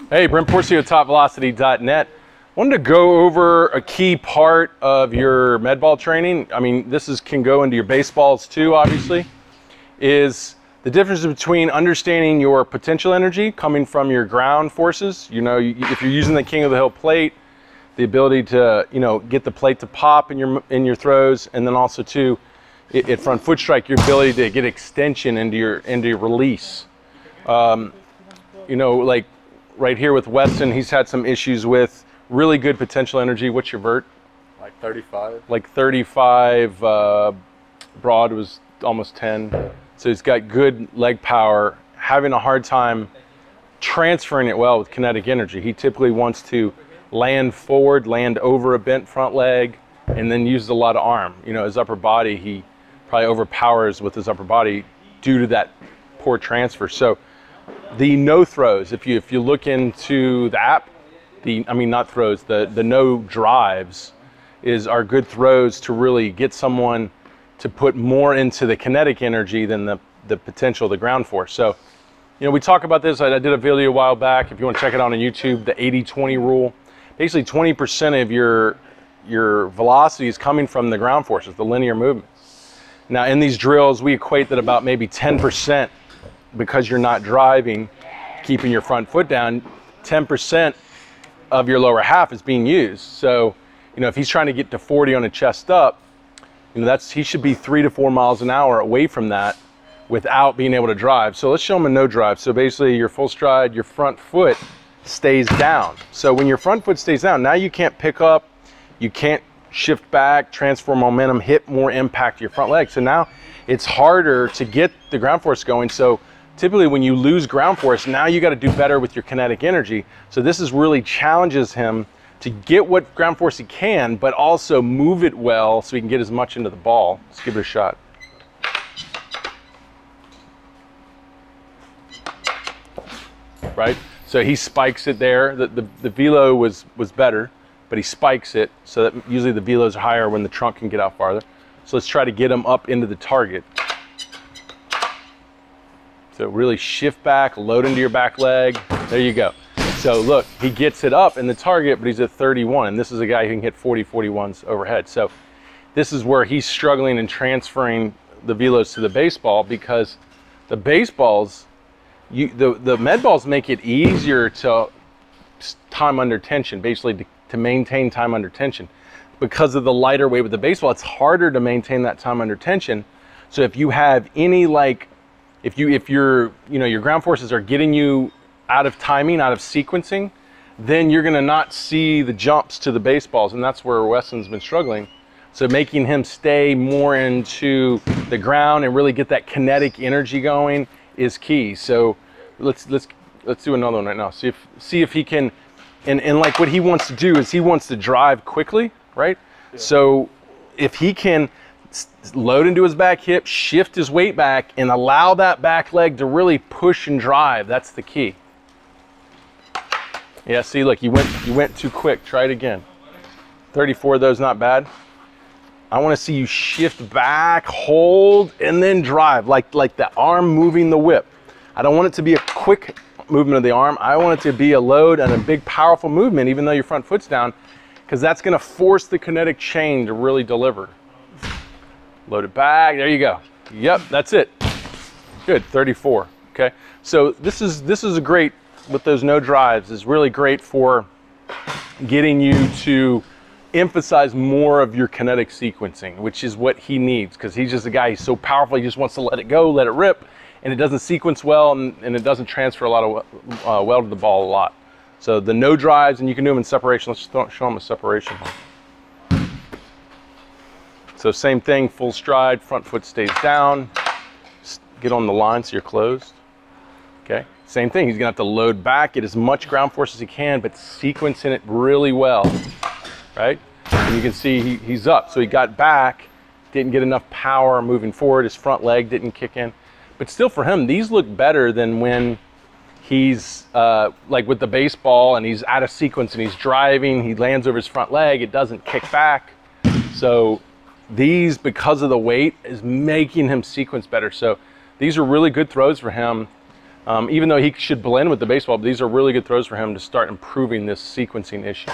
Hey, Brent Porcio, TopVelocity.net. Wanted to go over a key part of your med ball training. I mean, can go into your baseballs too, obviously, is the difference between understanding your potential energy coming from your ground forces. You know, if you're using the King of the Hill plate, the ability to, get the plate to pop in your throws, and then also too, at front foot strike, your ability to get extension into your release. Like right here with Weston, he's had some issues with really good potential energy. What's your vert? Like 35. Like 35. Broad was almost 10. So he's got good leg power, having a hard time transferring it well with kinetic energy. He typically wants to land forward, land over a bent front leg, and then uses a lot of arm. His upper body, he probably overpowers with his upper body due to that poor transfer. So the no throws, if you look into the app, the no drives are good throws to really get someone to put more into the kinetic energy than the potential of the ground force. So, we talk about this. I did a video a while back. If you want to check it out on YouTube, the 80-20 rule. Basically, 20% of your velocity is coming from the ground forces, the linear movements. Now, in these drills, we equate that about maybe 10%, because you're not driving, keeping your front foot down, 10% of your lower half is being used. So, if he's trying to get to 40 on a chest up, he should be 3 to 4 miles an hour away from that without being able to drive. So let's show him a no drive. So basically, your full stride, your front foot stays down. So when your front foot stays down, now you can't pick up, you can't shift back, transfer momentum, hit more impact to your front leg. So now it's harder to get the ground force going. So typically when you lose ground force, now you got to do better with your kinetic energy. So this really challenges him to get what ground force he can, but also move it well so he can get as much into the ball. Let's give it a shot. Right? So he spikes it there. The velo was better, but he spikes it, so that usually the velos are higher when the trunk can get out farther. So let's try to get him up into the target. So really shift back, load into your back leg. There you go. So look, he gets it up in the target, but he's at 31. And this is a guy who can hit 40, 41s overhead. So this is where he's struggling in transferring the velos to the baseball, because the baseballs, the med balls make it easier to time under tension, basically to maintain time under tension. Because of the lighter weight with the baseball, it's harder to maintain that time under tension. So if you have any if your ground forces are getting you out of timing, out of sequencing, then you're gonna not see the jumps to the baseballs, and that's where Weston's been struggling. So making him stay more into the ground and really get that kinetic energy going is key. So let's do another one right now. See if he can, and like what he wants to do is he wants to drive quickly, right? Yeah. So if he can load into his back hip, shift his weight back, and allow that back leg to really push and drive, that's the key. Yeah, see, look, you went too quick. Try it again. 34 of those, not bad. I want to see you shift back, hold, and then drive, like the arm moving the whip. I don't want it to be a quick movement of the arm. I want it to be a load and a big, powerful movement, even though your front foot's down, because that's going to force the kinetic chain to really deliver. Load it back. There you go. Yep, that's it. Good. 34. Okay. So this is a great, with those no drives, is really great for getting you to emphasize more of your kinetic sequencing, which is what he needs, because he's just a guy, he's so powerful, he just wants to let it go, let it rip, and it doesn't sequence well, and it doesn't transfer a lot of well to the ball a lot. So the no drives, and you can do them in separation. Let's show them a separation. So same thing, full stride, front foot stays down, get on the line so you're closed. Okay, same thing, he's gonna have to load back, get as much ground force as he can, but sequencing it really well, right? And you can see he's up, so he got back, didn't get enough power moving forward, his front leg didn't kick in. But still for him, these look better than when he's like with the baseball and he's out of sequence and he's driving, he lands over his front leg, it doesn't kick back. So these, because of the weight, is making him sequence better. So these are really good throws for him. Even though he should blend with the baseball, but these are really good throws for him to start improving this sequencing issue.